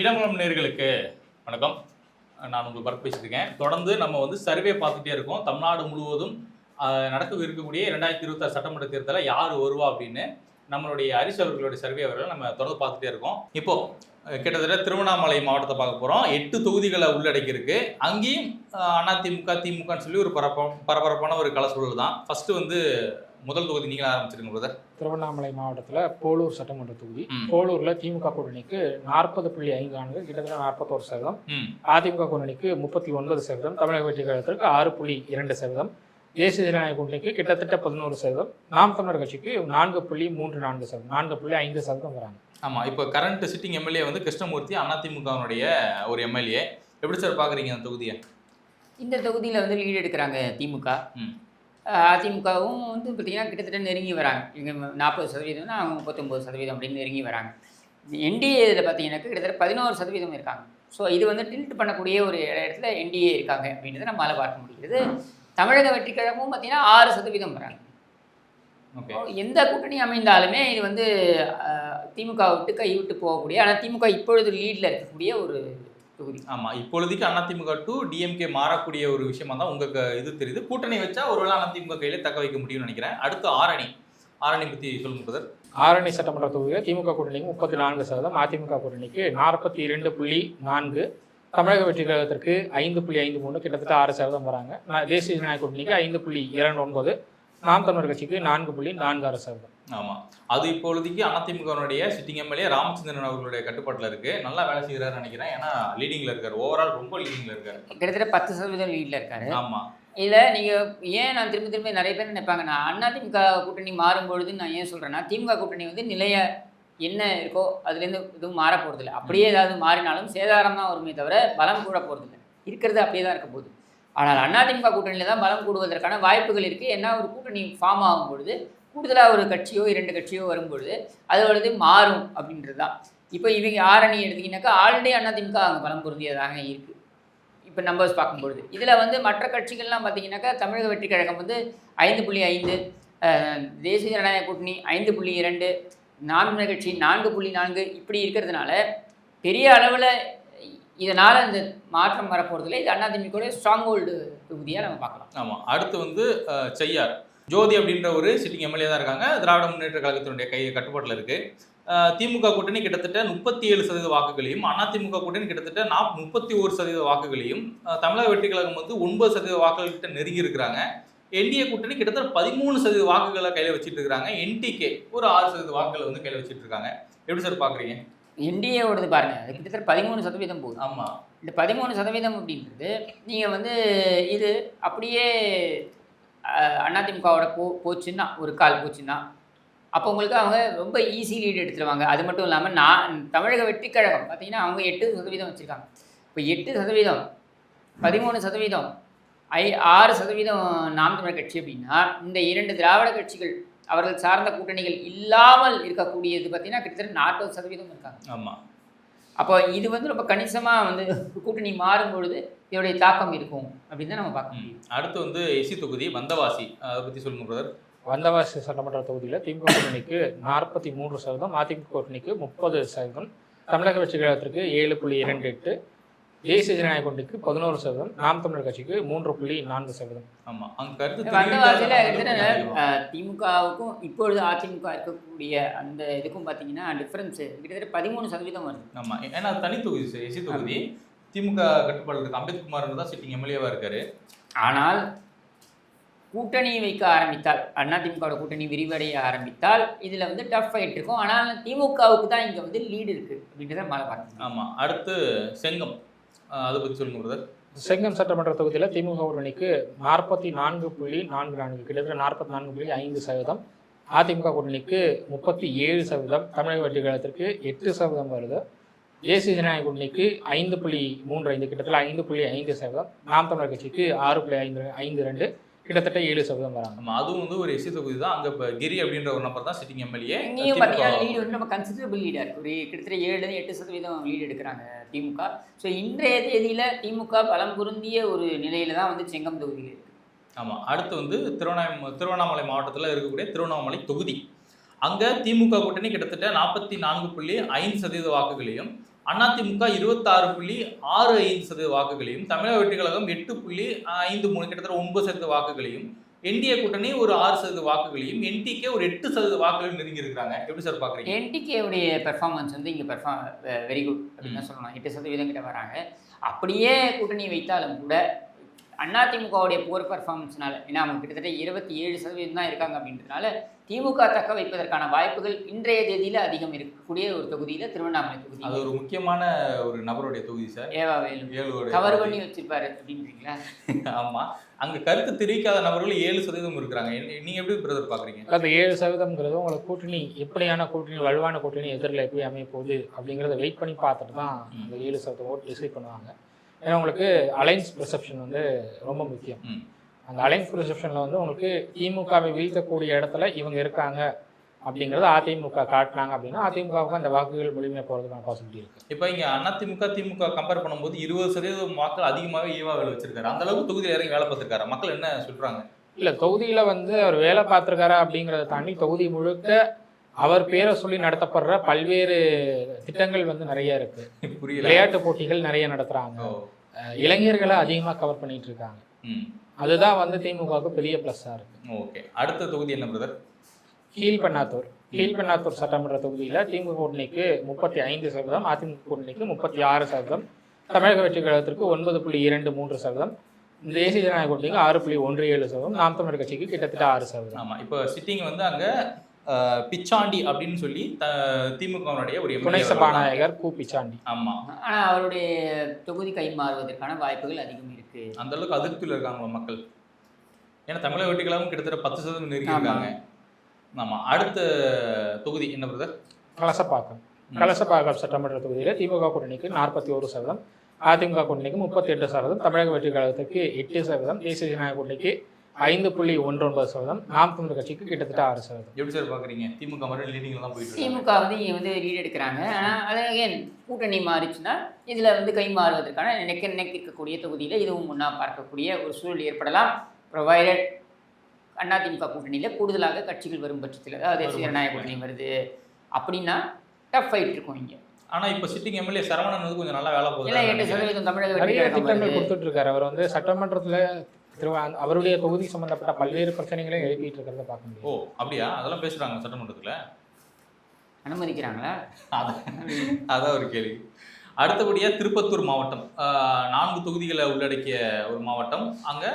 இடமலம் நேர்களுக்கு வணக்கம். நான் உங்கள் பரத் பேசியிருக்கேன். தொடர்ந்து நம்ம சர்வே பார்த்துட்டே இருக்கோம். தமிழ்நாடு முழுவதும் இருக்கக்கூடிய 2026 சட்டமன்ற தேர்தலில் யார் வருவா அப்படின்னு நம்மளுடைய ஹரிஷ் அவர்களுடைய சர்வே அவர்கள் நம்ம தொடர்ந்து பார்த்துட்டே இருக்கோம். இப்போ கிட்டத்தட்ட திருவண்ணாமலை மாவட்டத்தை பார்க்க போகிறோம். 8 தொகுதிகளை உள்ளடக்கி இருக்கு. அங்கேயும் அதிமுக திமுகன்னு சொல்லி ஒரு பரபரப்பான ஒரு கலசூழல் தான். ஃபர்ஸ்ட் முதல் தொகுதி நீங்களே ஆரம்பிச்சிருங்க பிரதர். திருவண்ணாமலை மாவட்டத்தில் போலூர் சட்டமன்ற தொகுதி. போலூர்ல திமுக கூட்டணிக்கு 40.54 கிட்டத்தட்ட 41%, அதிமுக கூட்டணிக்கு 39%, தமிழக வெற்றி கழகத்திற்கு 6.2%, தேசிய ஜனநாயக கூட்டணிக்கு கிட்டத்தட்ட 11%, நாம் தமிழர் கட்சிக்கு 4.34%, 4.5% வராங்க. ஆமா, இப்போ கரண்ட் சிட்டிங் எம்எல்ஏ கிருஷ்ணமூர்த்தி அதிமுகவுடைய ஒரு எம்எல்ஏ. எப்படி சார் பாக்குறீங்க அந்த தொகுதியை? இந்த தொகுதியில் லீடு எடுக்கிறாங்க திமுக. அதிமுகவும் பார்த்திங்கன்னா கிட்டத்தட்ட நெருங்கி வராங்க. இங்கே 40% அவங்க 39% அப்படின்னு நெருங்கி வராங்க. என்டிஏ இதில் பார்த்தீங்கன்னாக்க கிட்டத்தட்ட 11% இருக்காங்க. ஸோ இது டில்ட் பண்ணக்கூடிய ஒரு இடத்துல என்டிஏ இருக்காங்க அப்படின்றத நம்மளால் பார்க்க முடிகிறது. தமிழக வெற்றி கழகமும் பார்த்திங்கன்னா 6% வராங்க. எந்த கூட்டணி அமைந்தாலுமே இது திமுக விட்டு கைவிட்டு போகக்கூடிய, ஆனால் திமுக இப்பொழுது லீடில் இருக்கக்கூடிய ஒரு தொகுதி. ஆமாம், இப்பொழுதுக்கு அதிமுக டு டிஎம்கே மாறக்கூடிய ஒரு விஷயமா தான் உங்களுக்கு இது தெரியுது. கூட்டணி வச்சா ஒருவேளை அதிமுக கையில தக்க வைக்க முடியும்னு நினைக்கிறேன். அடுத்து ஆரணி பற்றி சொல்லுங்க பிரதர். ஆரணி சட்டமன்ற தொகுதியில் திமுக கூட்டணிக்கு 34%, அதிமுக கூட்டணிக்கு 42.4, தமிழக வெற்றி கழகத்திற்கு 5.53, கிட்டத்தட்ட 6% வராங்க. தேசிய ஜனநாயக கூட்டணிக்கு 5.29, நாம் தமிழர் கட்சிக்கு 4.46%. ஆமாம், அது இப்பொழுதுக்கு அதிமுகவுடைய சிட்டிங் எம்எல்ஏ ராமச்சந்திரன் அவர்களுடைய கட்டுப்பாட்டில் இருக்கு. நல்லா வேலை செய்கிறாரு நினைக்கிறேன். ஏன்னா லீடிங்ல இருக்காரு, ஓவரால் ரொம்ப லீடிங்ல இருக்காரு. கிட்டத்தட்ட 10% லீட்ல இருக்காரு. ஆமாம், இதில் நீங்கள் ஏன் நான் திரும்ப நிறைய பேர் நினைப்பாங்க, நான் அதிமுக கூட்டணி மாறும்பொழுது நான் ஏன் சொல்கிறேன்னா, திமுக கூட்டணி நிலைய என்ன இருக்கோ அதுலேருந்து எதுவும் மாற போகிறதில்ல. அப்படியே ஏதாவது மாறினாலும் சேதாரம் தான் வருமே தவிர பலம் கூட போகிறதில்ல. இருக்கிறது அப்படியே தான் இருக்க போகுது. ஆனால் அதிமுக கூட்டணியில் தான் பலம் கூடுவதற்கான வாய்ப்புகள் இருக்குது. ஏன்னா ஒரு கூட்டணி ஃபார்ம் ஆகும் பொழுது கூடுதலாக ஒரு கட்சியோ 2 கட்சியோ வரும்பொழுது அதோடது மாறும் அப்படின்றது தான். இப்போ இவங்க ஆரணி எடுத்திங்கனாக்கா ஆல்ரெடி அதிமுக அங்கே பலம் பொருந்தியதாக இருக்குது. இப்போ நம்பர்ஸ் பார்க்கும்பொழுது இதில் மற்ற கட்சிகள்லாம் பார்த்தீங்கன்னாக்கா தமிழக வெற்றி கழகம் 5.5, தேசிய ஜனநாயக கூட்டணி 5.2, நாம் தமிழர் கட்சி 4.4 இப்படி இருக்கிறதுனால பெரிய அளவில் இதனால் இந்த மாற்றம் வரப்போகிறதுல இது அதிமுக ஸ்ட்ராங் ஹோல்டு தொகுதியாக நம்ம பார்க்கலாம். ஆமாம், அடுத்து செய்யார் ஜோதி அப்படின்ற ஒரு சிட்டிங் எம்எல்ஏ தான் இருக்காங்க. திராவிட முன்னேற்ற கழகத்தினுடைய கட்டுப்பாட்டில் இருக்கு. திமுக கூட்டணி கிட்டத்தட்ட 37% வாக்குகளையும், அதிமுக கூட்டணி கிட்டத்தட்ட 31% வாக்குகளையும், தமிழக வெற்றி கழகம் 9% வாக்குகள்கிட்ட நெருங்கி இருக்கிறாங்க. என்டிஏ கூட்டணி கிட்டத்தட்ட 13% வாக்குகளை கையில் வச்சுட்டு இருக்காங்க. என்டிகே ஒரு 6% வாக்குகளை கையில் வச்சுட்டு இருக்காங்க. எப்படி சார் பார்க்குறீங்க? என்டிஏவோடது பாருங்கள், அது கிட்டத்தட்ட 13% போகுது. ஆமாம், இந்த 13% அப்படின்றது நீங்கள் இது அப்படியே அதிமுகவோட போச்சுன்னா, ஒரு கால் போச்சுன்னா அப்போ உங்களுக்கு அவங்க ரொம்ப ஈஸி லீடு எடுத்துருவாங்க. அது மட்டும் இல்லாமல் தமிழக வெற்றி கழகம் பார்த்தீங்கன்னா அவங்க 8% வச்சுருக்காங்க. இப்போ 8%, 13%, 6% நாம் தமிழர் கட்சி அப்படின்னா இந்த 2 திராவிட கட்சிகள் அவர்கள் சார்ந்த கூட்டணிகள் இல்லாமல் இருக்கக்கூடியது பார்த்தீங்கன்னா கிட்டத்தட்ட 40% இருக்காங்க. ஆமாம், அப்போ இது ரொம்ப கணிசமாக கூட்டணி மாறும்பொழுது இதோடைய தாக்கம் இருக்கும் அப்படின்னு தான் நம்ம பார்க்க முடியும். அடுத்து எஸ்சி தொகுதி வந்தவாசி, அதை பற்றி சொல்லுங்க பிரதர். வந்தவாசி சட்டமன்ற தொகுதியில் திமுக கூட்டணிக்கு 43%, அதிமுக கூட்டணிக்கு 30%, தமிழக வெற்றி கழகத்திற்கு 7.28, தேசிய ஜனநாயக கூட்டணிக்கு 11%, நாம் தமிழர் கட்சிக்கு 3.4%. ஆமாம், அங்கே வந்தவாசியில் திமுகவுக்கும் இப்பொழுது அதிமுக இருக்கக்கூடிய அந்த இதுக்கும் பார்த்தீங்கன்னா டிஃப்ரென்ஸ் கிட்டத்தட்ட 13% வருது. ஆமாம், ஏன்னா தனி தொகுதி சார் எஸ்சி தொகுதி. திமுக கட்டுப்பாடு இருக்கு. அம்பேத்குமார் தான் சிட்டிங் எம்எல்ஏவாக இருக்காரு. ஆனால் கூட்டணி வைக்க ஆரம்பித்தால், அதிமுக கூட்டணி விரிவடைய ஆரம்பித்தால் இதில் டஃப் ஃபைட் இருக்கும். ஆனால் திமுகவுக்கு தான் இங்கே லீடு இருக்குது அப்படின்றத மேலே பார்க்கணும். ஆமாம், அடுத்து செங்கம், அதை பற்றி சொல்லுங்க பிரதர். செங்கம் சட்டமன்ற தொகுதியில் திமுக கூட்டணிக்கு 44.44, கிட்டத்தட்ட 44.5%, அதிமுக கூட்டணிக்கு 37%, தமிழக வெற்றி கழகத்திற்கு 8% வருது, தேசிய ஜனநாயக கூட்டணிக்கு 5.35, கிட்டத்தட்ட 5.5%, நாம் தமிழர் கட்சிக்கு 6.52, கிட்டத்தட்ட 7% வராங்க. நம்ம அதுவும் ஒரு எஸ்சி தொகுதி தான். அங்கே இப்போ கிரி அப்படின்ற ஒரு நபர் தான் சிட்டிங் எம்எல்ஏ. இங்கேயும் பார்த்தீங்கன்னா லீடு நம்ம கன்சிடரபிள் லீடாக இருக்குது. ஒரு கிட்டத்தட்ட 7-8% லீடு எடுக்கிறாங்க திமுக. ஸோ இன்றைய தேதியில் திமுக பலம் பொருந்திய ஒரு நிலையில் தான் செங்கம் தொகுதியில் இருக்குது. ஆமாம், அடுத்து திருவண்ணாமலை மாவட்டத்தில் இருக்கக்கூடிய திருவண்ணாமலை தொகுதி. அங்கே திமுக கூட்டணி கிட்டத்தட்ட 44.5% வாக்குகளையும், அதிமுக 26.65% வாக்குகளையும், தமிழக வெற்றி கழகம் 8.53 கிட்டத்தட்ட 9% வாக்குகளையும், என்டிஏ கூட்டணி ஒரு 6% வாக்குகளையும், என்டிகே ஒரு 8% வாக்குகளையும் நெருங்கி இருக்கிறாங்க. எப்படி சார் பாக்குறீங்க? என்டிகே உடைய பெர்ஃபார்மன்ஸ் வந்து இங்கே வெரி குட் அப்படின்னு தான் சொல்லணும். 8% கிட்ட வராங்க. அப்படியே கூட்டணி வைத்தாலும் கூட அதிமுகவுடைய புவர் பெர்ஃபார்மன்ஸ்னால, ஏன்னா அவங்க கிட்டத்தட்ட 27% தான் இருக்காங்க அப்படின்றதுனால திமுக தக்க வைப்பதற்கான வாய்ப்புகள் இன்றைய தேதியில் அதிகம் இருக்கக்கூடிய ஒரு தொகுதியில் திருவண்ணாமலை தொகுதி. அது ஒரு முக்கியமான ஒரு நபருடைய தொகுதி சார். ஏவா வேலு கவர் பண்ணி வச்சிருப்பாரு அப்படின்றீங்களா? ஆமா, அங்க கருத்து தெரிவிக்காத நபர்கள் 7% இருக்கிறாங்க. நீங்க எப்படி பிரதர் பாக்குறீங்க? அந்த 7%ங்கிறது உங்களுக்கு கூட்டணி எப்படியான கூட்டணி, வலுவான கூட்டணி எதிரில் எப்படி அமைய போகுது அப்படிங்கிறத வெயிட் பண்ணி பார்த்துட்டு தான் அந்த 7% ஓட்டு டிசைட் பண்ணுவாங்க. ஏன்னா உங்களுக்கு அலைன்ஸ் பெர்செப்ஷன் வந்து ரொம்ப முக்கியம். அந்த அலைன்ஸ் பெர்செப்ஷனில் வந்து உங்களுக்கு திமுகவை வீழ்த்தக்கூடிய இடத்துல இவங்க இருக்காங்க அப்படிங்கிறது அதிமுக காட்டினாங்க அப்படின்னா அதிமுகவுக்கு அந்த வாக்குகள் முழுமையாக போகிறதுக்கான பாசிபிலிட்டி இருக்குது. இப்போ இங்கே அதிமுக திமுக கம்பேர் பண்ணும்போது 20% வாக்குகள் அதிகமாகவே ஈவாவில் வச்சிருக்காரு. அந்த அளவுக்கு தொகுதியில் இறங்கி வேலை பார்த்துருக்காரு. மக்கள் என்ன சொல்கிறாங்க? இல்லை, தொகுதியில் வந்து அவர் வேலை பார்த்துருக்காரா அப்படிங்கிறத தாண்டி தொகுதி முழுக்க அவர் பேரை சொல்லி நடத்தப்படுற பல்வேறு திட்டங்கள் வந்து நிறைய இருக்கு. விளையாட்டு போட்டிகள் நிறைய நடத்துறாங்க, இளைஞர்களை அதிகமாக கவர் பண்ணிட்டு இருக்காங்க. அதுதான் வந்து திமுகவுக்கு பெரிய ப்ளஸ்ஸாக இருக்கு. ஓகே, அடுத்த தொகுதி என்ன பிரதர்? கீழ்பெண்ணாத்தூர் சட்டமன்ற தொகுதியில் திமுக கூட்டணிக்கு 35%, அதிமுக கூட்டணிக்கு 36%, தமிழக வெற்றி கழகத்திற்கு 9.23%, தேசிய ஜனநாயக கூட்டணிக்கு 6.17%, நாம் தமிழர் கட்சிக்கு கிட்டத்தட்ட 6%. ஆமாம், இப்போ சிட்டிங் வந்து அங்கே பிச்சாண்டி அப்படின்னு சொல்லி திமுகவுடைய ஒரு துணை சபாநாயகர் கு பிச்சாண்டி. ஆமாம், ஆனால் அவருடைய தொகுதி கை மாறுவதற்கான வாய்ப்புகள் அதிகம் இருக்கு. அந்த அளவுக்கு அதிருப்தியில் இருக்காங்க மக்கள். ஏன்னா தமிழக வெற்றி கழகம் கிட்டத்தட்ட 10% நெருங்கியிருக்காங்க. ஆமாம், அடுத்த தொகுதி என்ன பிரதர்? கலசப்பாக்கம் சட்டமன்ற தொகுதியில் திமுக கூட்டணிக்கு 41%, அதிமுக கூட்டணிக்கு 38%, தமிழக வெற்றி கழகத்துக்கு 8%, தேசிய ஜனநாயக கூட்டணிக்கு 5.19%, நாம் தமிழர் கட்சிக்கு கிட்டத்தட்ட 6%. எப்படி சார் பார்க்குறீங்க? திமுக மாதிரி லீடிங்கில் தான் போயிட்டு திமுக வந்து இங்கே வந்து லீட் எடுக்கிறாங்க. ஆனால் அது ஏன் கூட்டணி மாறிச்சுன்னா இதில் வந்து கை மாறுவதற்கான நெக்க இருக்கக்கூடிய தொகுதியில் இதுவும் முன்னா பார்க்கக்கூடிய ஒரு சூழல் ஏற்படலாம். ப்ரொவைடட் அதிமுக கூட்டணியில் கூடுதலாக கட்சிகள் வரும் பட்சத்தில், அதாவது தேசிய ஜனநாயக கூட்டணி வருது அப்படின்னா டஃப் ஃபைட் இருக்கும் இங்கே. ஆனால் இப்போ சிட்டிங் எம்எல்ஏ சரவணன் வந்து கொஞ்சம் நல்லா வேலை போகுது. 8% தமிழக நிறைய திட்டங்கள் கொடுத்துட்டு இருக்காரு. அவர் வந்து சட்டமன்றத்தில் அவருடைய தொகுதி சம்பந்தப்பட்ட பல்வேறு பிரச்சனைகளையும் எழுப்பிட்டு இருக்கிறத பார்க்க முடியும். ஓ அப்படியா? அதெல்லாம் பேசுறாங்க சட்டமன்றத்தில்? அனுமதிக்கிறாங்களா? அதான் ஒரு கேள்வி. அடுத்தபடியாக திருப்பத்தூர் மாவட்டம், 4 தொகுதிகளை உள்ளடக்கிய ஒரு மாவட்டம். அங்கே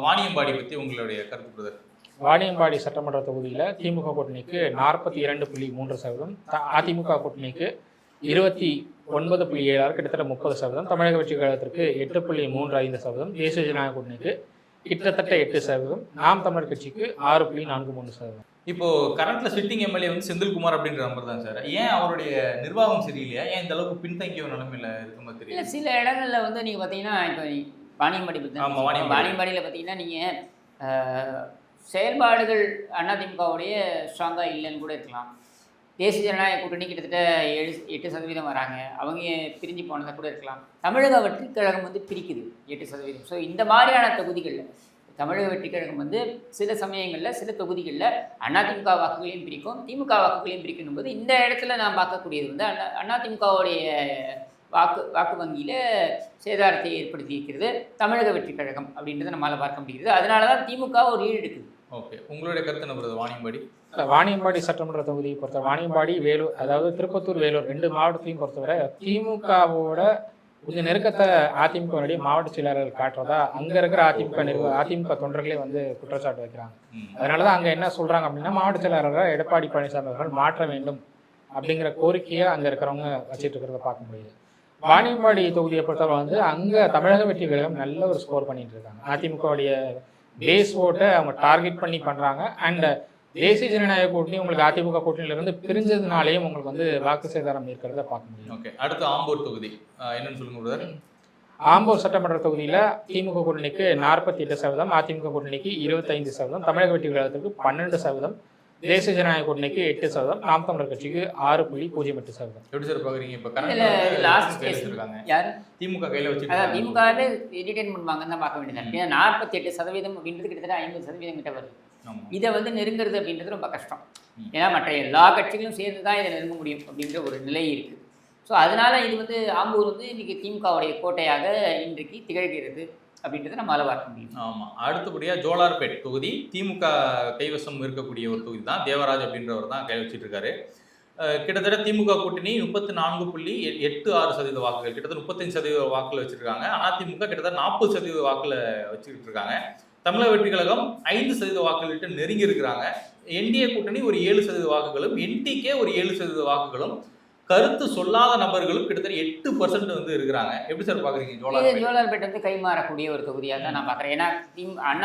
வாணியம்பாடி பற்றி உங்களுடைய கருத்து பிரதர்? வாணியம்பாடி சட்டமன்ற தொகுதியில் திமுக கூட்டணிக்கு 42.3%, அதிமுக கூட்டணிக்கு 29.7, கிட்டத்தட்ட 30%, தமிழக வெற்றி கழகத்திற்கு 8.35%, தேசிய ஜனநாயக கூட்டணிக்கு கிட்டத்தட்ட 8%, நாம் தமிழர் கட்சிக்கு 6.43%. இப்போ கரண்ட்ல சிட்டிங் எம்எல்ஏ வந்து செந்தில்குமார் அப்படின்ற நம்பர் தான் சார். ஏன் அவருடைய நிர்வாகம் சரியில்லையா? ஏன் இந்த அளவுக்கு பின்தங்கிய நிலைமையில இருக்குமா தெரியல. சில இடங்கள்ல வந்து நீங்க பாத்தீங்கன்னா இப்போ வாணியம்பாடி பத்தி, வாணியம்பாடியில் பார்த்தீங்கன்னா நீங்கள் செயல்பாடுகள் அதிமுகவுடைய ஸ்ட்ராங்காக இல்லைன்னு கூட இருக்கலாம். தேசிய ஜனநாயக கூட்டணி கிட்டத்தட்ட 8% வராங்க, அவங்க பிரிஞ்சு போனதாக கூட இருக்கலாம். தமிழக வெற்றி கழகம் வந்து பிரிக்குது 8%. ஸோ இந்த மாதிரியான தொகுதிகளில் தமிழக வெற்றி கழகம் வந்து சில சமயங்களில் சில தொகுதிகளில் அதிமுக வாக்குகளையும் பிரிக்கும், திமுக வாக்குகளையும் பிரிக்கணும் போது இந்த இடத்துல நான் பார்க்கக்கூடியது வந்து அதிமுகவுடைய வாக்கு வங்கியில் சேதாரத்தை ஏற்படுத்தி இருக்கிறது தமிழக வெற்றி கழகம் அப்படின்றத நம்மளால் பார்க்க முடியுது. அதனால தான் திமுக ஒரு லீடு எடுக்குது. ஓகே, உங்களுடைய கருத்து என்ன பிரதர்? வாணியம்பாடி சட்டமன்ற தொகுதியை பொறுத்தவரை வாணியம்பாடி, வேலூர், அதாவது திருப்பத்தூர், வேலூர் 2 மாவட்டத்தையும் பொறுத்தவரை திமுகவோட கொஞ்சம் நெருக்கத்தை அதிமுகவுடைய மாவட்ட செயலாளர்கள் காட்டுறதா அங்கே இருக்கிற அதிமுக தொண்டர்களே வந்து குற்றச்சாட்டு வைக்கிறாங்க. அதனால தான் அங்கே என்ன சொல்கிறாங்க அப்படின்னா, மாவட்ட செயலாளர்கள் எடப்பாடி பழனிசாமி அவர்கள் மாற்ற வேண்டும் அப்படிங்கிற கோரிக்கையை அங்கே இருக்கிறவங்க வச்சுட்டு இருக்கிறத பார்க்க முடியுது. வாணியம்பாடி தொகுதியை பொறுத்தவரை வந்து அங்கே தமிழக வெற்றி கழகம் நல்ல ஒரு ஸ்கோர் பண்ணிட்டு இருக்காங்க. அதிமுகவுடைய பேஸ் ஓட்டை அவங்க டார்கெட் பண்ணி பண்ணுறாங்க. அண்ட் தேசிய ஜனநாயக கூட்டணி உங்களுக்கு அதிமுக கூட்டணியிலிருந்து பிரிஞ்சதுனாலேயும் உங்களுக்கு வந்து வாக்கு சேதாரம் இருக்கிறத பார்க்க முடியும். ஓகே, அடுத்து ஆம்பூர் தொகுதி என்னன்னு சொல்லுங்க பிரதர்? ஆம்பூர் சட்டமன்ற தொகுதியில் திமுக கூட்டணிக்கு 48%, அதிமுக கூட்டணிக்கு 25%, தமிழக வெற்றி கழகத்துக்கு 12%, தேசிய ஜனநாயக கூட்டணிக்கு 8%, நாம் தமிழர் கட்சிக்கு 6.08%. எப்படி சார் பாக்குறீங்க? இப்போ திமுக கையில வச்சு திமுக என்டர்டெயின் பண்ணுவாங்கன்னு தான் பார்க்க வேண்டியது. 48% அப்படின்றது கிட்டத்தட்ட 50% கிட்ட வருது. இதை வந்து நெருங்கிறது அப்படின்றது ரொம்ப கஷ்டம். ஏன்னா மற்ற எல்லா கட்சிகளும் சேர்ந்து தான் இதை நெருங்க முடியும் அப்படின்ற ஒரு நிலை இருக்குது. ஸோ அதனால இது வந்து ஆம்பூர் வந்து இன்னைக்கு திமுகவுடைய கோட்டையாக இன்றைக்கு திகழ்கிறது அப்படின்றத நம்மளால பார்க்க முடியும். ஆமா. அடுத்தபடியா ஜோலார்பேட் தொகுதி திமுக கைவசம் இருக்கக்கூடிய ஒரு தொகுதி தான். தேவராஜ் அப்படின்றவர் தான் கை வச்சிட்டு இருக்காரு. கிட்டத்தட்ட திமுக கூட்டணி 34.86% வாக்குகள், கிட்டத்தட்ட 35% வாக்குல வச்சிருக்காங்க. அதிமுக கிட்டத்தட்ட 40% வாக்குல வச்சுக்கிட்டு இருக்காங்க. தமிழக வெற்றி கழகம் 5% வாக்குகள்கிட்ட நெருங்கி இருக்கிறாங்க. என்டிஏ கூட்டணி ஒரு 7% வாக்குகளும், என்டிகே ஒரு 7% வாக்குகளும், கருத்து சொல்லாத நபர்களும் கிட்டத்தட்ட 8% வந்து இருக்கிறாங்க. எப்படி சார் பாக்குறீங்க ஜோலார்பேட் வந்து கை மாறக்கூடிய ஒரு தொகுதியாக தான் நான் பார்க்குறேன். ஏன்னா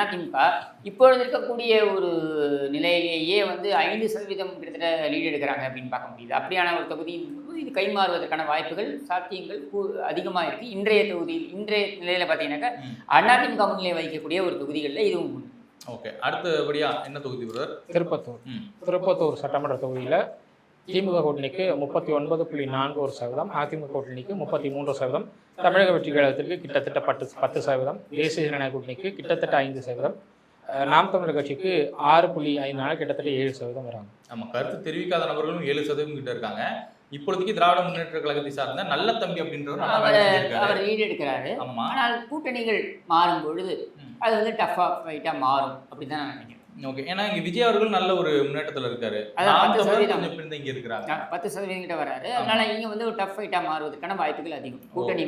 அதிமுக இப்பொழுது இருக்கக்கூடிய ஒரு நிலையிலேயே வந்து 5% கிட்டத்தட்ட லீடு எடுக்கிறாங்க அப்படின்னு பார்க்க முடியுது. அப்படியான ஒரு தொகுதி இது கை மாறுவதற்கான வாய்ப்புகள், சாத்தியங்கள் அதிகமாக இருக்குது. இன்றைய நிலையில் பார்த்தீங்கன்னாக்கா அதிமுக முன்னிலை வகிக்கக்கூடிய ஒரு தொகுதிகளில் இதுவும் உண்டு. ஓகே, அடுத்தபடியா என்ன தொகுதி பிரதர்? திருப்பத்தூர் சட்டமன்ற தொகுதியில் திமுக கூட்டணிக்கு 39.41%, அதிமுக கூட்டணிக்கு 33%, தமிழக வெற்றி கழகத்திற்கு கிட்டத்தட்ட 10%, தேசிய ஜனநாயக கூட்டணிக்கு கிட்டத்தட்ட 5%, நாம் தமிழர் கட்சிக்கு 6.54, கிட்டத்தட்ட 7% வராங்க. ஆமாம், கருத்து தெரிவிக்காத நபர்களும் 7% கிட்ட இருக்காங்க. இப்பொழுதைக்கு திராவிட முன்னேற்ற கழகத்தை சார்ந்த நல்ல தம்பி அப்படின்றவர் அவர் லீடு எடுக்கிறாரு. ஆனால் கூட்டணிகள் மாறும் பொழுது அது வந்து டஃபா ஃபைட்டா மாறும் அப்படிதான் நான் நினைக்கிறேன். ஓகே, ஏன்னா இங்க விஜய் அவர்கள் நல்ல ஒரு முன்னேற்றத்தில் இருக்காரு. 10% இங்க இருக்கிறாங்க, 10% கிட்ட வராரு. அதனால இங்க வந்து ஒரு டஃப் ஃபைட்டா மாறுவதற்கான வாய்ப்புகள் அதிகம் கூட்டணி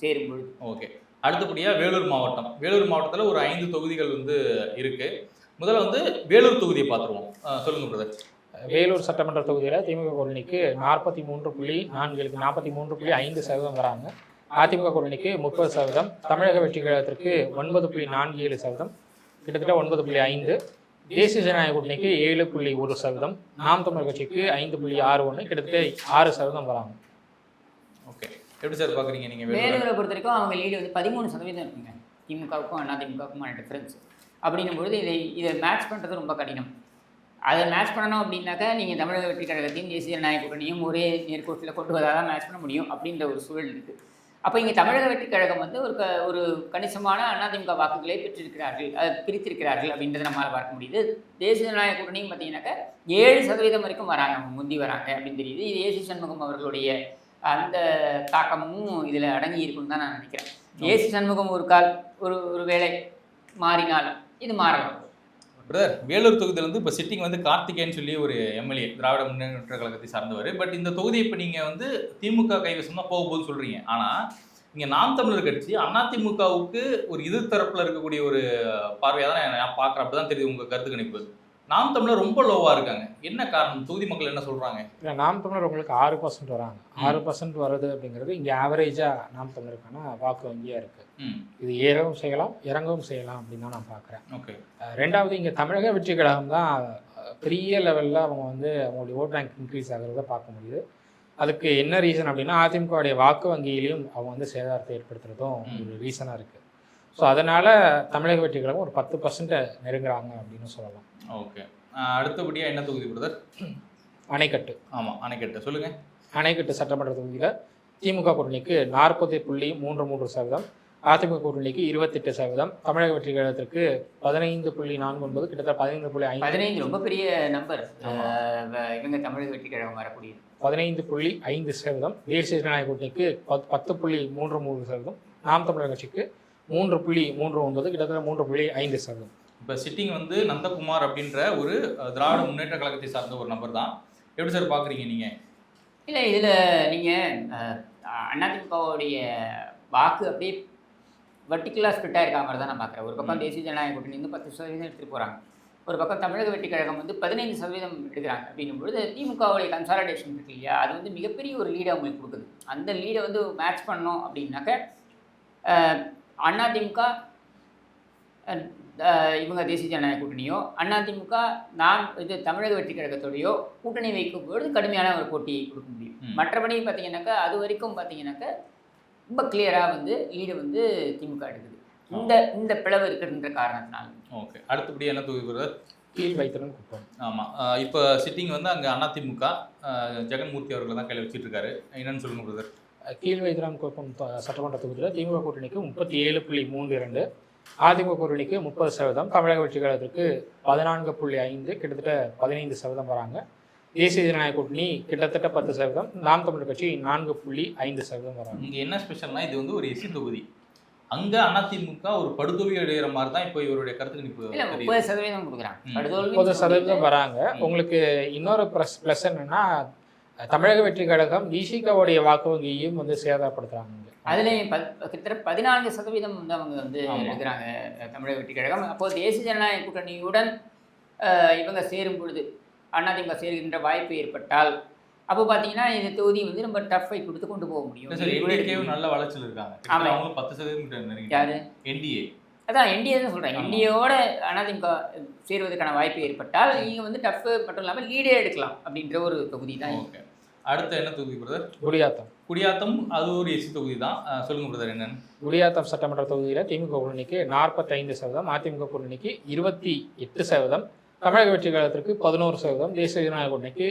சேரும் பொழுது. ஓகே, அடுத்தபடியா வேலூர் மாவட்டம். வேலூர் மாவட்டத்துல ஒரு 5 தொகுதிகள் வந்து இருக்கு. முதல்ல வந்து வேலூர் தொகுதியை பார்த்துருவோம். சொல்லுங்க பிரதர். வேலூர் சட்டமன்ற தொகுதியில் திமுக கூட்டணிக்கு 43.4, 43.5% வராங்க. அதிமுக கூட்டணிக்கு 30%, தமிழக வெற்றி கழகத்திற்கு 9.47%, கிட்டத்தட்ட 9.5, தேசிய ஜனநாயக கூட்டணிக்கு 7.1%, நாம் தமிழர் கட்சிக்கு 5.61, கிட்டத்தட்ட 6% வராங்க. ஓகே, எப்படி சார் பார்க்குறீங்க நீங்கள்? வேலூரை பொறுத்த வரைக்கும் அவங்க லீடு வந்து 13% இருக்குங்க. திமுகவுக்கும் அதிமுகவுக்குமான டிஃப்ரென்ஸ் அப்படின்னும் பொழுது இதை மேட்ச் பண்ணுறது ரொம்ப கடினம். அதை மேட்ச் பண்ணணும் அப்படின்னாக்கா நீங்கள் தமிழக வெற்றி கழகத்தையும் தேசிய ஜனநாயக கூட்டணியும் ஒரே நேர்கோட்டில் கொண்டு வந்தால் தான் மேட்ச் பண்ண முடியும் அப்படின்ற ஒரு சூழல் இருக்குது. அப்போ இங்கே தமிழக வெற்றி கழகம் வந்து ஒரு கணிசமான அதிமுக வாக்குகளை பெற்றிருக்கிறார்கள், அதை பிரித்திருக்கிறார்கள் அப்படின்றத நம்மளால் பார்க்க முடியுது. தேசிய ஜனநாயக கூட்டணியும் பார்த்தீங்கன்னாக்கா 7% வரைக்கும் வராங்க, முந்தி வராங்க அப்படின்னு தெரியுது. இது ஏசி சண்முகம் அவர்களுடைய அந்த தாக்கமும் இதில் அடங்கி இருக்குன்னு தான் நான் நினைக்கிறேன். ஏசி சண்முகம் ஒரு வேளை மாறினால் இது மாறலாம். பிரதர், வேலூர் தொகுதியிலேருந்து இப்போ சிட்டிங் வந்து கார்த்திகேயன் சொல்லி ஒரு எம்எல்ஏ, திராவிட முன்னேற்ற கழகத்தை சார்ந்தவர். பட் இந்த தொகுதி இப்போ நீங்கள் வந்து திமுக கைவசம் தான் போகும்போது சொல்கிறீங்க. ஆனால் இங்கே நாம் தமிழர் கட்சி அதிமுகவுக்கு ஒரு எதிர்த்தரப்பில் இருக்கக்கூடிய ஒரு பார்வையாக தான் நான் பார்க்குறேன். அப்படி தான் தெரியுது உங்கள் கருத்து கணிப்பு. நாம் தமிழர் ரொம்ப லோவாக இருக்காங்க. என்ன காரணம்? தொகுதி மக்கள் என்ன சொல்கிறாங்க? இல்லை, நாம் தமிழர் உங்களுக்கு 6% வராங்க. 6% வருது அப்படிங்கிறது இங்கே ஆவரேஜாக நாம் தமிழருக்கான வாக்கு வங்கியாக இருக்குது. இது ஏறவும் செய்யலாம், இறங்கவும் செய்யலாம் அப்படின்னு தான் நான் பார்க்குறேன். ஓகே, ரெண்டாவது இங்கே தமிழக வெற்றி கழகம் தான் பெரிய லெவலில் அவங்க வந்து அவங்களுடைய ஓட் பேங்க் இன்க்ரீஸ் ஆகிறத பார்க்க முடியுது. அதுக்கு என்ன ரீசன் அப்படின்னா அதிமுகவுடைய வாக்கு வங்கியிலையும் அவங்க வந்து சேதாரத்தை ஏற்படுத்துறதும் ஒரு ரீசனாக இருக்குது. ஸோ அதனால் தமிழக வெற்றி கழகம் ஒரு 10% நெருங்குறாங்க அப்படின்னு சொல்லலாம். ஓகே, அடுத்தபடியாக என்ன தொகுதி பிரதர்? அணைக்கட்டு. ஆமாம், அணைக்கட்டு சொல்லுங்கள். அணைக்கட்டு சட்டமன்ற தொகுதியில் திமுக கூட்டணிக்கு 40.33%, அதிமுக கூட்டணிக்கு 28%, தமிழக வெற்றி கழகத்திற்கு 15.49, கிட்டத்தட்ட 15.5. 15 ரொம்ப பெரிய நம்பர். இவங்க தமிழக வெற்றி கழகம் வரக்கூடிய 15.5%, தேசிய ஜனநாயக கூட்டணிக்கு 10.33%, நாம் தமிழர் கட்சிக்கு 3.39, கிட்டத்தட்ட 3.5%. இப்போ சிட்டிங் வந்து நந்தகுமார் அப்படின்ற ஒரு திராவிட முன்னேற்ற கழகத்தை சார்ந்த ஒரு நபர் தான். எப்படி சார் பார்க்குறீங்க நீங்கள்? இல்லை, இதில் நீங்கள் அதிமுகவுடைய வாக்கு அப்படியே வர்டிகுலர் ஸ்பிரிட்டாக இருக்க மாதிரி தான் நான் பார்க்குறேன். ஒரு பக்கம் தேசிய ஜனநாயக கூட்டணி வந்து 10% எடுத்துகிட்டு போகிறாங்க, ஒரு பக்கம் தமிழக வெற்றி கழகம் வந்து 15% எடுக்கிறாங்க. அப்படிங்கும்பொழுது திமுகவுடைய கன்சாலிடேஷன் இருக்கு இல்லையா, அது வந்து மிகப்பெரிய ஒரு லீடை அவங்களுக்கு கொடுக்குது. அந்த லீடை வந்து மேட்ச் பண்ணோம் அப்படின்னாக்க அதிமுக இவங்க தேசிய ஜனநாயக கூட்டணியோ அதிமுக தமிழக வெற்றி கழகத்தோடையோ கூட்டணி வைக்கும்போது கடுமையான ஒரு போட்டியை கொடுக்க முடியும். மற்றபடி பார்த்தீங்கன்னாக்கா அது வரைக்கும் பார்த்தீங்கன்னாக்கா ரொம்ப கிளியராக வந்து லீடு வந்து திமுக எடுக்குது இந்த பிளவு இருக்கிறன்ற காரணத்தினால. ஓகே, அடுத்தபடி என்ன தொகுதி பிரதர்? கீழ்வைத்திரன் குப்பம். ஆமாம், இப்போ சிட்டிங் வந்து அங்கே அதிமுக ஜெகன்மூர்த்தி அவர்கள் தான் கையில் வச்சுட்டு இருக்காரு. என்னன்னு சொல்லுங்க பிரதர்? கீழ்வைத்திரன் குப்பம் சட்டமன்ற தொகுதியில் திமுக கூட்டணிக்கு 37.32, அதிமுக கூட்டணிக்கு 30%, தமிழக வெற்றி கழகத்திற்கு 14.5, கிட்டத்தட்ட 15% வராங்க. தேசிய ஜனநாயக கூட்டணி கிட்டத்தட்ட 10%, நாம் தமிழர் கட்சி 4.5% வராங்க. இங்க என்ன ஸ்பெஷல்னா இது வந்து ஒரு எஸ்சி தொகுதி. அங்க அதிமுக ஒரு படுதோல்வி அடைகிற மாதிரி தான் இப்போ இவருடைய கருத்து கணிப்பு இல்ல 30% கொடுக்குறாங்க. 30% வராங்க. உங்களுக்கு இன்னொரு ப்ளஸ் என்னன்னா, தமிழக வெற்றி கழகம் விசிகாவுடைய வாக்கு வங்கியையும் வந்து சேதப்படுத்துறாங்க. அதுலேயும் கிட்டத்தட்ட 14% வந்து அவங்க வந்து எடுக்கிறாங்க தமிழக வெற்றி கழகம். அப்போது தேசிய ஜனநாயக கூட்டணியுடன் இவங்க சேரும் பொழுது அதிமுக சேருகின்ற வாய்ப்பு ஏற்பட்டால் அப்போ பார்த்தீங்கன்னா இந்த தொகுதி வந்து நம்ம டஃப் ஃபைட் கொடுத்து கொண்டு போக முடியும். நல்ல வளர்ச்சியில் இருக்காங்க. அவங்க 10% யாரு? என்டிஏ. அதான் என்டிஏ தான் சொல்கிறேன். என்டிஏவோட அதிமுக சேருவதற்கான வாய்ப்பு ஏற்பட்டால் நீங்கள் வந்து டஃப் மட்டும் இல்லாமல் லீடே எடுக்கலாம் அப்படின்ற ஒரு தொகுதி தான். ஓகே, அடுத்து என்ன தொகுதி பிரதர்? குடியாத்தம். அது ஒரு எஸ்சி தொகுதி தான். சொல்லுங்க பிரதர் என்னன்னு. குடியாத்தம் சட்டமன்ற தொகுதியில் திமுக கூட்டணிக்கு 45%, அதிமுக கூட்டணிக்கு 28%, தமிழக வெற்றி கழகத்திற்கு 11%, தேசிய ஜனநாயக கூட்டணிக்கு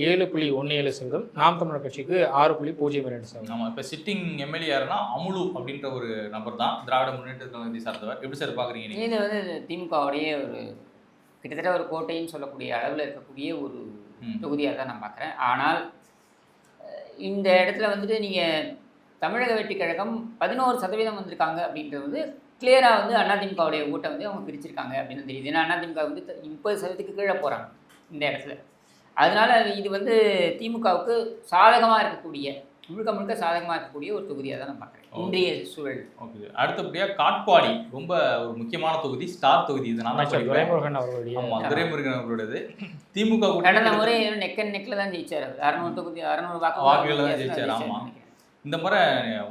7.17%, நாம் தமிழர் கட்சிக்கு 6.02%. ஆமாம், இப்போ சிட்டிங் எம்எல்ஏ யாருன்னா அமுலு அப்படின்ற ஒரு நபர் தான், திராவிட முன்னேற்ற கழகத்தை சார்ந்தவர். எப்படி சார் பார்க்குறீங்க நீங்கள்? இது வந்து திமுகவுடைய ஒரு கிட்டத்தட்ட ஒரு கோட்டைன்னு சொல்லக்கூடிய அளவில் இருக்கக்கூடிய ஒரு தொகுதியாக தான் நான் பார்க்குறேன். ஆனால் இந்த இடத்துல வந்துட்டு நீங்கள் தமிழக வெற்றி கழகம் 11% வந்திருக்காங்க அப்படின்றது வந்து கிளியராக வந்து அதிமுகவுடைய ஓட்டை வந்து அவங்க பிரிச்சிருக்காங்க அப்படின்னு தெரியுது. ஏன்னா அதிமுக வந்து 30%க்கு கீழே போகிறாங்க இந்த இடத்துல. அதனால இது வந்து திமுகவுக்கு சாதகமாக இருக்கக்கூடிய முழுக்க சாதகமாக இருக்கக்கூடிய ஒரு தொகுதியாக தான் நான் பார்க்குறேன் இன்றைய சூழல். ஓகே, அடுத்தபடியாக காட்பாடி ரொம்ப ஒரு முக்கியமான தொகுதி, ஸ்டார் தொகுதி. இது துரைமுருகன் அவர்களுடைய. ஆமாம், துரைமுருகன் அவர்களுடையது. திமுக கடந்த முறை நெக்கில் தான் ஜெயிச்சார். 600 தொகுதி 600 வாக்குகள் தான் ஜெயிச்சார். ஆமாம், இந்த முறை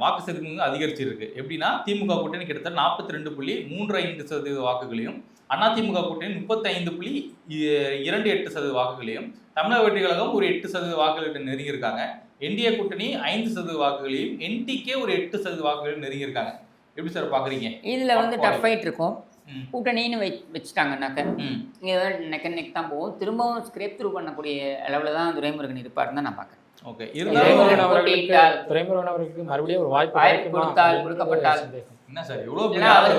வாக்கு சதவீதம் அதிகரிச்சிருக்கு. எப்படின்னா திமுக கூட்டணி கிட்டத்தட்ட 42.35% வாக்குகளையும், அதிமுக கூட்டணி 35.28% வாக்குகளையும், தமிழக வெற்றி கழகம் ஒரு 8% வாக்குகள்கிட்ட நெருங்கியிருக்காங்க. என்டிஏ கூட்டணி 5% வாக்குகளையும், என்டிகே ஒரு 8% வாக்குகளையும் நெருங்கியிருக்காங்க. எப்படி சார் பார்க்குறீங்க? இதில் வந்து டஃப் ஃபைட் இருக்கும். கூட்டணின்னு வச்சுட்டாங்கன்னாக்க இங்கே நெக் தான் போகும். திரும்பவும் ஸ்கிரேப் த்ரூ பண்ணக்கூடிய அளவில் தான் துரைமுருகன் இருப்பாருன்னு தான் நான் பார்க்குறேன். ஓகே, துரைமுருகன் அவர்களுக்கு மறுபடியும் ஒரு வாய்ப்பு கொடுக்கப்பட்டால் என்ன சார் இவ்வளோ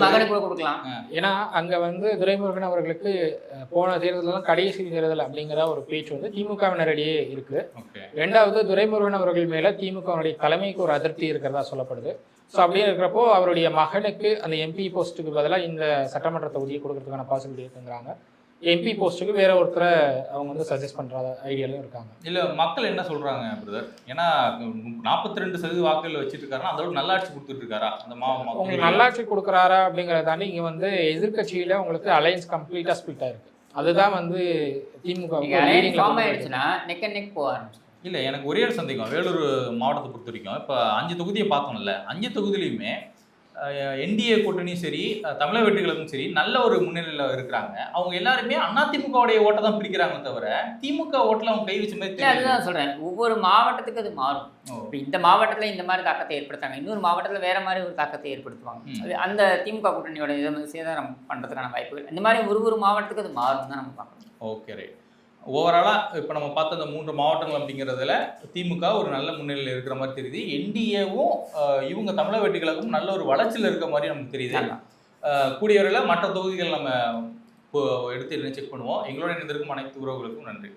மகனுக்கு கூட கொடுக்கலாம். ஏன்னா அங்கே வந்து துரைமுருகன் அவர்களுக்கு போன தேர்தலெல்லாம் கடைசி தேர்தல் அப்படிங்கிற ஒரு பேச்சு வந்து திமுகவினரிடையே இருக்கு. ரெண்டாவது, துரைமுருகன் அவர்கள் மேலே திமுகவினுடைய தலைமைக்கு ஒரு அதிருப்தி இருக்கிறதா சொல்லப்படுது. ஸோ அப்படியே இருக்கிறப்போ அவருடைய மகனுக்கு அந்த எம்பி போஸ்ட்டுக்கு பதிலாக இந்த சட்டமன்ற தொகுதியை கொடுக்கறதுக்கான பாசிபிலிட்டி இருக்குங்கிறாங்க. எம்பி போஸ்ட்டுக்கு வேற ஒருத்தரை அவங்க வந்து சஜஸ்ட் பண்ணுற ஐடியாலையும் இருக்காங்க. இல்லை, மக்கள் என்ன சொல்கிறாங்க பிரதர்? ஏன்னா 42% வாக்குகள் வச்சுட்டு இருக்காருன்னா அதோட நல்லாட்சி கொடுத்துட்டு இருக்காரா? அந்த உங்களுக்கு நல்லாட்சி கொடுக்குறாரா அப்படிங்கிறத தாண்டி இங்கே வந்து எதிர்கட்சியில் உங்களுக்கு அலையன்ஸ் கம்ப்ளீட்டாக ஸ்பிளிட் ஆயிருக்கு. அதுதான் வந்து திமுக ஆயிடுச்சுன்னா நெக் அண்ட் நெக் போக ஆரம்பிச்சு. இல்லை, எனக்கு ஒரே ஒரு சந்தேகம். வேலூர் மாவட்டத்தை பொறுத்த வரைக்கும் இப்போ 5 தொகுதியை பார்த்தோம்ல, 5 தொகுதியிலையுமே என்டிஏ கூட்டணியும் சரி, தமிழக வெற்றி கழகமும் சரி நல்ல ஒரு முன்னிலையில் இருக்கிறாங்க. அவங்க எல்லாருமே அதிமுகவுடைய ஓட்டை தான் பிரிக்கிறாங்க தவிர திமுக ஓட்டில் அவங்க கை வச்ச மாதிரி. அதுதான் சொல்கிறேன், ஒவ்வொரு மாவட்டத்துக்கு அது மாறும். இப்போ இந்த மாவட்டத்தில் இந்த மாதிரி தாக்கத்தை ஏற்படுத்தாங்க, இன்னொரு மாவட்டத்தில் வேற மாதிரி ஒரு தாக்கத்தை ஏற்படுத்துவாங்க. அந்த திமுக கூட்டணியோட இதை சேதாரம் பண்ணுறதுக்கான வாய்ப்புகள் இந்த மாதிரி ஒரு மாவட்டத்துக்கு அது மாறும் தான் நம்ம பார்க்கணும். Okay, right. ஓவராலாக இப்போ நம்ம பார்த்த அந்த 3 மாவட்டங்கள் அப்படிங்கிறதுல திமுக ஒரு நல்ல முன்னிலையில் இருக்கிற மாதிரி தெரியுது. என்டிஏவும் இவங்க தமிழக வெற்றி கழகமும் நல்ல ஒரு வளர்ச்சியில் இருக்க மாதிரி நமக்கு தெரியுது. கூடிய வரையில் மற்ற தொகுதிகள் நம்ம எடுத்து செக் பண்ணுவோம். எங்களோட இணைந்திருக்கும் அனைத்து உறவுகளுக்கும் நன்றி.